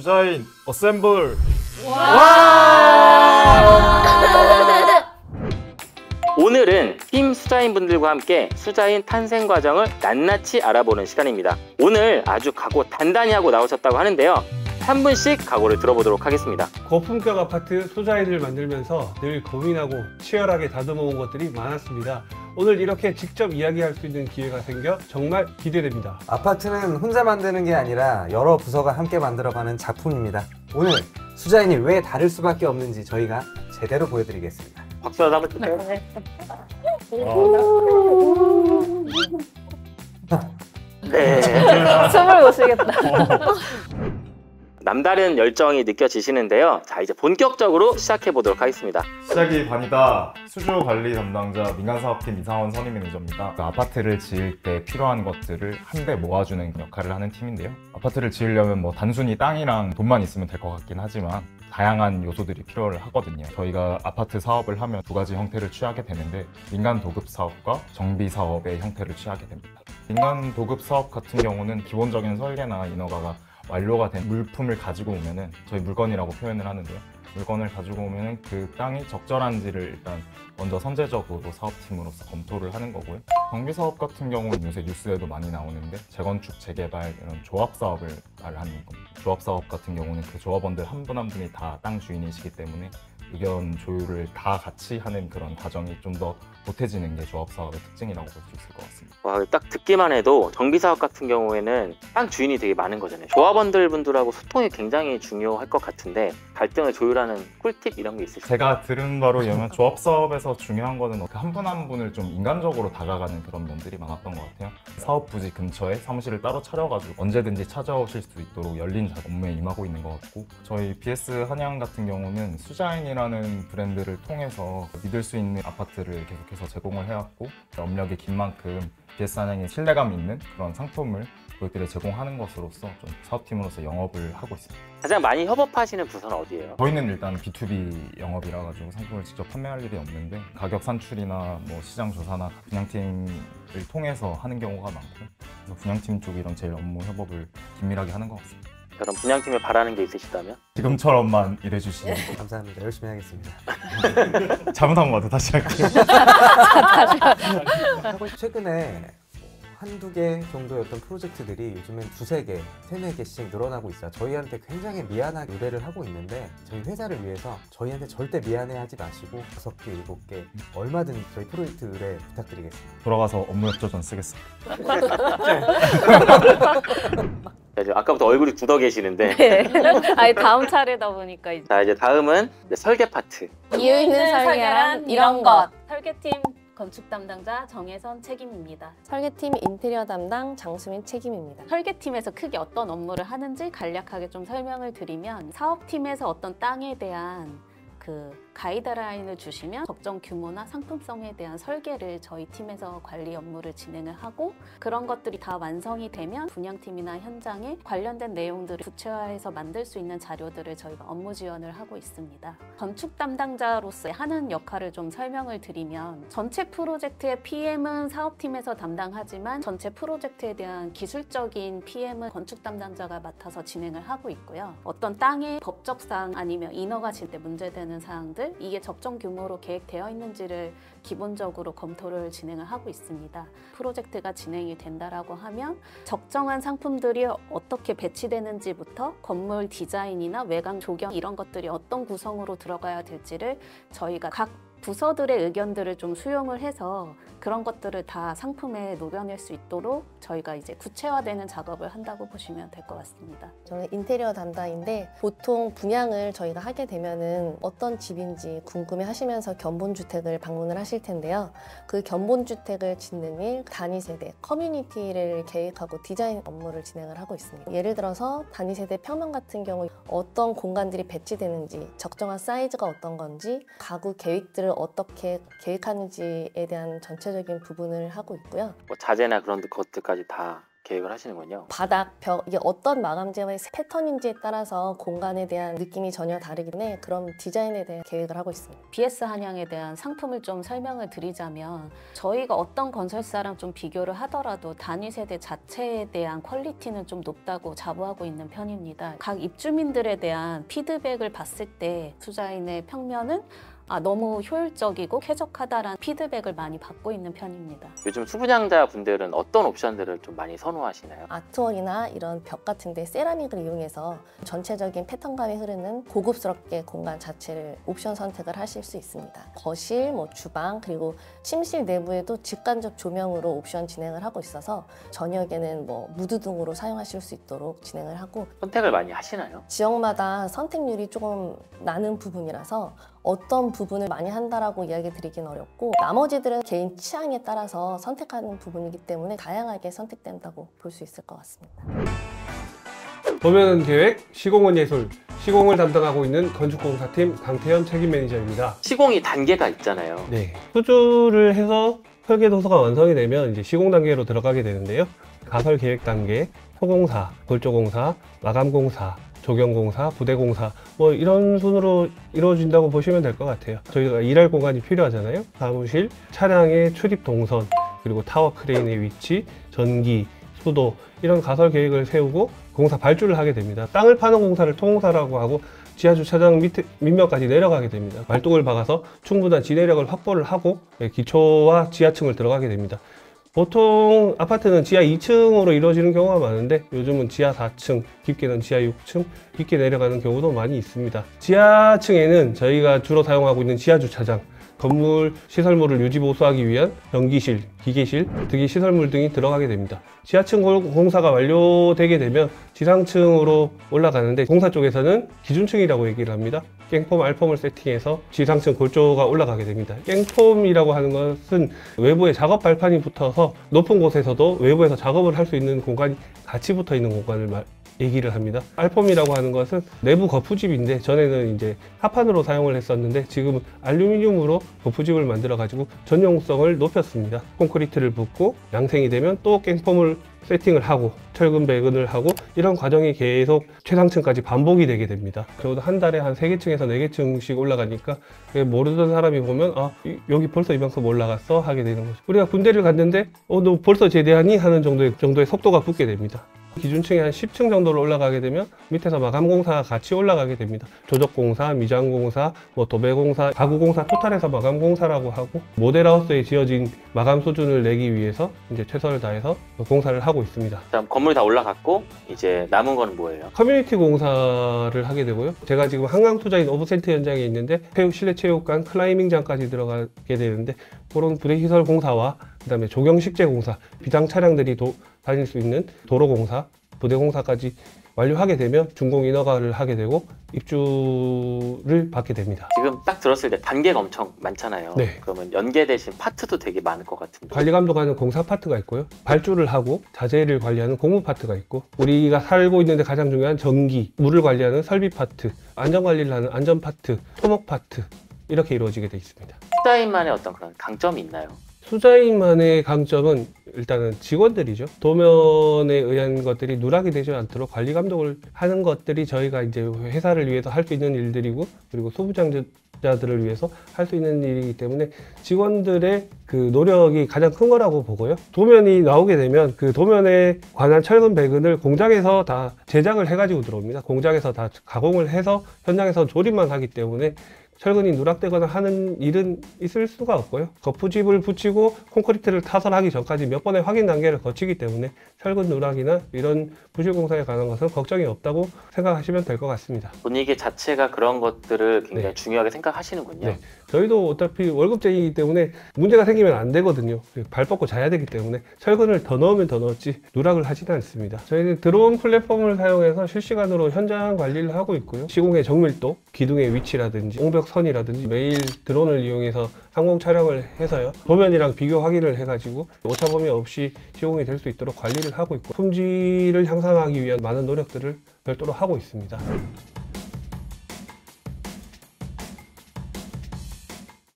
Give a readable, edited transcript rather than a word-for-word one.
수자인 어셈블! 오늘은 팀 수자인분들과 함께 수자인 탄생 과정을 낱낱이 알아보는 시간입니다. 오늘 아주 각오 단단히 하고 나오셨다고 하는데요. 3분씩 각오를 들어보도록 하겠습니다. 고품격 아파트 수자인을 만들면서 늘 고민하고 치열하게 다듬어온 것들이 많았습니다. 오늘 이렇게 직접 이야기할 수 있는 기회가 생겨 정말 기대됩니다. 아파트는 혼자 만드는 게 아니라 여러 부서가 함께 만들어가는 작품입니다. 오늘 수자인이 왜 다를 수밖에 없는지 저희가 제대로 보여드리겠습니다. 박수 한번 주세요. 네. 숨을 못 쉬겠다. 남다른 열정이 느껴지시는데요. 자, 이제 본격적으로 시작해 보도록 하겠습니다. 시작이 반이다. 수조 관리 담당자 민간사업팀 이상원 선임 매니저입니다. 아파트를 지을 때 필요한 것들을 한데 모아주는 역할을 하는 팀인데요. 아파트를 지으려면 뭐 단순히 땅이랑 돈만 있으면 될 것 같긴 하지만 다양한 요소들이 필요하거든요. 저희가 아파트 사업을 하면 두 가지 형태를 취하게 되는데 민간 도급 사업과 정비 사업의 형태를 취하게 됩니다. 민간 도급 사업 같은 경우는 기본적인 설계나 인허가가 완료가 된 물품을 가지고 오면은 저희 물건이라고 표현을 하는데요. 물건을 가지고 오면은 그 땅이 적절한지를 일단 먼저 선제적으로 사업팀으로서 검토를 하는 거고요. 정비 사업 같은 경우는 요새 뉴스에도 많이 나오는데 재건축, 재개발 이런 조합 사업을 말하는 겁니다. 조합 사업 같은 경우는 그 조합원들 한 분 한 분이 다 땅 주인이시기 때문에 의견 조율을 다 같이 하는 그런 과정이 좀 더 보태지는 게 조합 사업의 특징이라고 볼 수 있을 것 같습니다. 와, 딱 듣기만 해도 정비 사업 같은 경우에는 땅 주인이 되게 많은 거잖아요. 조합원들 분들하고 소통이 굉장히 중요할 것 같은데 갈등을 조율하는 꿀팁 이런 게 있으실까요? 제가 들은 바로 의하면 조합 사업에서 중요한 거는 한 분 한 분을 좀 인간적으로 다가가는 그런 면들이 많았던 것 같아요. 사업 부지 근처에 사무실을 따로 차려가지고 언제든지 찾아오실 수 있도록 열린 업무에 임하고 있는 것 같고, 저희 BS 한양 같은 경우는 수자인이라는 브랜드를 통해서 믿을 수 있는 아파트를 계속해서 제공을 해왔고, 업력이 긴 만큼 BS 한양이 신뢰감 있는 그런 상품을 고객들에 제공하는 것으로서 좀 사업팀으로서 영업을 하고 있습니다. 가장 많이 협업하시는 부서는 어디예요? 저희는 일단 B2B 영업이라 가지고 상품을 직접 판매할 일이 없는데 가격 산출이나 뭐 시장 조사나 분양팀을 통해서 하는 경우가 많고, 그래서 분양팀 쪽이랑 제일 업무 협업을 긴밀하게 하는 것 같습니다. 그럼 분양팀에 바라는 게 있으시다면? 지금처럼만 일해주시면 감사합니다. 열심히 하겠습니다. 잘못한 것 같아. 다시 할게요. 최근에 한두 개 정도였던 프로젝트들이 요즘엔 두세 개, 세네 개씩 늘어나고 있어요. 저희한테 굉장히 미안하게 의뢰를 하고 있는데 저희 회사를 위해서 저희한테 절대 미안해하지 마시고 6개, 7개 얼마든지 저희 프로젝트 의뢰 부탁드리겠습니다. 돌아가서 업무 협조전 쓰겠습니다. 아까부터 얼굴이 굳어 계시는데. 네. 아니 다음 차례다 보니까 이제. 자, 이제 다음은 설계 파트. 이유 있는 설계란 이런 것. 설계팀 건축 담당자 정혜선 책임입니다. 설계팀 인테리어 담당 장수민 책임입니다. 설계팀에서 크게 어떤 업무를 하는지 간략하게 좀 설명을 드리면, 사업팀에서 어떤 땅에 대한 그 가이드라인을 주시면 적정 규모나 상품성에 대한 설계를 저희 팀에서 관리 업무를 진행을 하고, 그런 것들이 다 완성이 되면 분양팀이나 현장에 관련된 내용들을 구체화해서 만들 수 있는 자료들을 저희가 업무 지원을 하고 있습니다. 건축 담당자로서 하는 역할을 좀 설명을 드리면, 전체 프로젝트의 PM은 사업팀에서 담당하지만 전체 프로젝트에 대한 기술적인 PM은 건축 담당자가 맡아서 진행을 하고 있고요. 어떤 땅의 법적사항 아니면 인허가 질 때 문제되는 사항들, 이게 적정 규모로 계획되어 있는지를 기본적으로 검토를 진행을 하고 있습니다. 프로젝트가 진행이 된다라고 하면 적정한 상품들이 어떻게 배치되는지부터 건물 디자인이나 외관 조경 이런 것들이 어떤 구성으로 들어가야 될지를 저희가 각 부서들의 의견들을 좀 수용을 해서 그런 것들을 다 상품에 녹여낼 수 있도록 저희가 이제 구체화되는 작업을 한다고 보시면 될 것 같습니다. 저는 인테리어 담당인데, 보통 분양을 저희가 하게 되면은 어떤 집인지 궁금해 하시면서 견본주택을 방문을 하실 텐데요. 그 견본주택을 짓는 일, 단위세대, 커뮤니티를 계획하고 디자인 업무를 진행을 하고 있습니다. 예를 들어서 단위세대 평면 같은 경우 어떤 공간들이 배치되는지, 적정한 사이즈가 어떤 건지, 가구 계획들을 어떻게 계획하는지에 대한 전체적인 부분을 하고 있고요. 뭐 자재나 그런 것들까지 다 계획을 하시는군요. 바닥, 벽, 이게 어떤 마감재의 패턴인지에 따라서 공간에 대한 느낌이 전혀 다르기 때문에 그런 디자인에 대한 계획을 하고 있습니다. BS 한양에 대한 상품을 좀 설명을 드리자면 저희가 어떤 건설사랑 좀 비교를 하더라도 단위 세대 자체에 대한 퀄리티는 좀 높다고 자부하고 있는 편입니다. 각 입주민들에 대한 피드백을 봤을 때 투자인의 평면은 너무 효율적이고 쾌적하다라는 피드백을 많이 받고 있는 편입니다. 요즘 수분양자 분들은 어떤 옵션들을 좀 많이 선호하시나요? 아트웍이나 이런 벽 같은 데 세라믹을 이용해서 전체적인 패턴감이 흐르는 고급스럽게 공간 자체를 옵션 선택을 하실 수 있습니다. 거실, 주방, 그리고 침실 내부에도 직간접 조명으로 옵션 진행을 하고 있어서 저녁에는 무드 등으로 사용하실 수 있도록 진행을 하고, 선택을 많이 하시나요? 지역마다 선택률이 조금 나는 부분이라서 어떤 부분을 많이 한다라고 이야기 드리긴 어렵고, 나머지들은 개인 취향에 따라서 선택하는 부분이기 때문에 다양하게 선택된다고 볼 수 있을 것 같습니다. 도면 계획, 시공은 예술, 시공을 담당하고 있는 건축공사팀 강태현 책임 매니저입니다. 시공이 단계가 있잖아요. 네, 수주를 해서 설계 도서가 완성이 되면 이제 시공 단계로 들어가게 되는데요. 가설 계획 단계, 토공사, 골조공사, 마감공사, 조경공사, 부대공사 이런 순으로 이루어진다고 보시면 될 것 같아요. 저희가 일할 공간이 필요하잖아요. 사무실, 차량의 출입 동선, 그리고 타워 크레인의 위치, 전기, 수도 이런 가설 계획을 세우고 공사 발주를 하게 됩니다. 땅을 파는 공사를 토공사라고 하고 지하 주차장 밑면까지 내려가게 됩니다. 말뚝을 박아서 충분한 지내력을 확보를 하고 기초와 지하층을 들어가게 됩니다. 보통 아파트는 지하 2층으로 이루어지는 경우가 많은데 요즘은 지하 4층, 깊게는 지하 6층, 깊게 내려가는 경우도 많이 있습니다. 지하층에는 저희가 주로 사용하고 있는 지하 주차장, 건물 시설물을 유지 보수하기 위한 변기실, 기계실, 등의 시설물 등이 들어가게 됩니다. 지하층 공사가 완료되게 되면 지상층으로 올라가는데 공사 쪽에서는 기준층이라고 얘기를 합니다. 깽폼, 알폼을 세팅해서 지상층 골조가 올라가게 됩니다. 깽폼이라고 하는 것은 외부에 작업 발판이 붙어서 높은 곳에서도 외부에서 작업을 할 수 있는 공간이 같이 붙어 있는 공간을 얘기를 합니다. 알폼이라고 하는 것은 내부 거푸집인데 전에는 이제 합판으로 사용을 했었는데 지금은 알루미늄으로 거푸집을 만들어 가지고 전용성을 높였습니다. 콘크리트를 붓고 양생이 되면 또 깽폼을 세팅을 하고 철근 배근을 하고 이런 과정이 계속 최상층까지 반복이 되게 됩니다. 적어도 한 달에 한 3개층에서 4개층씩 올라가니까 모르던 사람이 보면 여기 벌써 이만큼 올라갔어 하게 되는 거죠. 우리가 군대를 갔는데 너 벌써 제대하니 하는 정도의 속도가 붙게 됩니다. 기준층이 한 10층 정도로 올라가게 되면 밑에서 마감공사가 같이 올라가게 됩니다. 조적공사, 미장공사, 도배공사, 가구공사 토탈에서 마감공사라고 하고 모델하우스에 지어진 마감 수준을 내기 위해서 이제 최선을 다해서 공사를 하고 있습니다. 그다음 건물이 다 올라갔고 이제 남은 건 뭐예요? 커뮤니티 공사를 하게 되고요. 제가 지금 한강투자인 오브센트 현장에 있는데 실내 체육관, 클라이밍장까지 들어가게 되는데 그런 부대시설 공사와 그다음에 조경식재 공사, 비상 차량들이 다닐 수 있는 도로 공사, 부대 공사까지 완료하게 되면 준공 인허가를 하게 되고 입주를 받게 됩니다. 지금 딱 들었을 때 단계가 엄청 많잖아요. 네. 그러면 연계되신 파트도 되게 많을 것 같은데. 관리 감독하는 공사 파트가 있고요. 발주를 하고 자재를 관리하는 공무 파트가 있고 우리가 살고 있는데 가장 중요한 전기, 물을 관리하는 설비 파트, 안전 관리를 하는 안전 파트, 토목 파트 이렇게 이루어지게 되어 있습니다. 투자인만의 어떤 그런 강점이 있나요? 투자인만의 강점은 일단은 직원들이죠. 도면에 의한 것들이 누락이 되지 않도록 관리 감독을 하는 것들이 저희가 이제 회사를 위해서 할 수 있는 일들이고 그리고 소부장자들을 위해서 할 수 있는 일이기 때문에 직원들의 그 노력이 가장 큰 거라고 보고요. 도면이 나오게 되면 그 도면에 관한 철근 배근을 공장에서 다 제작을 해가지고 들어옵니다. 공장에서 다 가공을 해서 현장에서 조립만 하기 때문에 철근이 누락되거나 하는 일은 있을 수가 없고요. 거푸집을 붙이고 콘크리트를 타설하기 전까지 몇 번의 확인 단계를 거치기 때문에 철근 누락이나 이런 부실 공사에 관한 것은 걱정이 없다고 생각하시면 될 것 같습니다. 분위기 자체가 그런 것들을 굉장히 네. 중요하게 생각하시는군요. 네. 저희도 어차피 월급쟁이기 때문에 문제가 생기면 안 되거든요. 발 뻗고 자야 되기 때문에 철근을 더 넣으면 더 넣었지 누락을 하지는 않습니다. 저희는 드론 플랫폼을 사용해서 실시간으로 현장 관리를 하고 있고요. 시공의 정밀도, 기둥의 위치라든지 옹벽선이라든지 매일 드론을 이용해서 항공 촬영을 해서요. 도면이랑 비교 확인을 해가지고 오차범위 없이 시공이 될 수 있도록 관리를 하고 있고 품질을 향상하기 위한 많은 노력들을 별도로 하고 있습니다.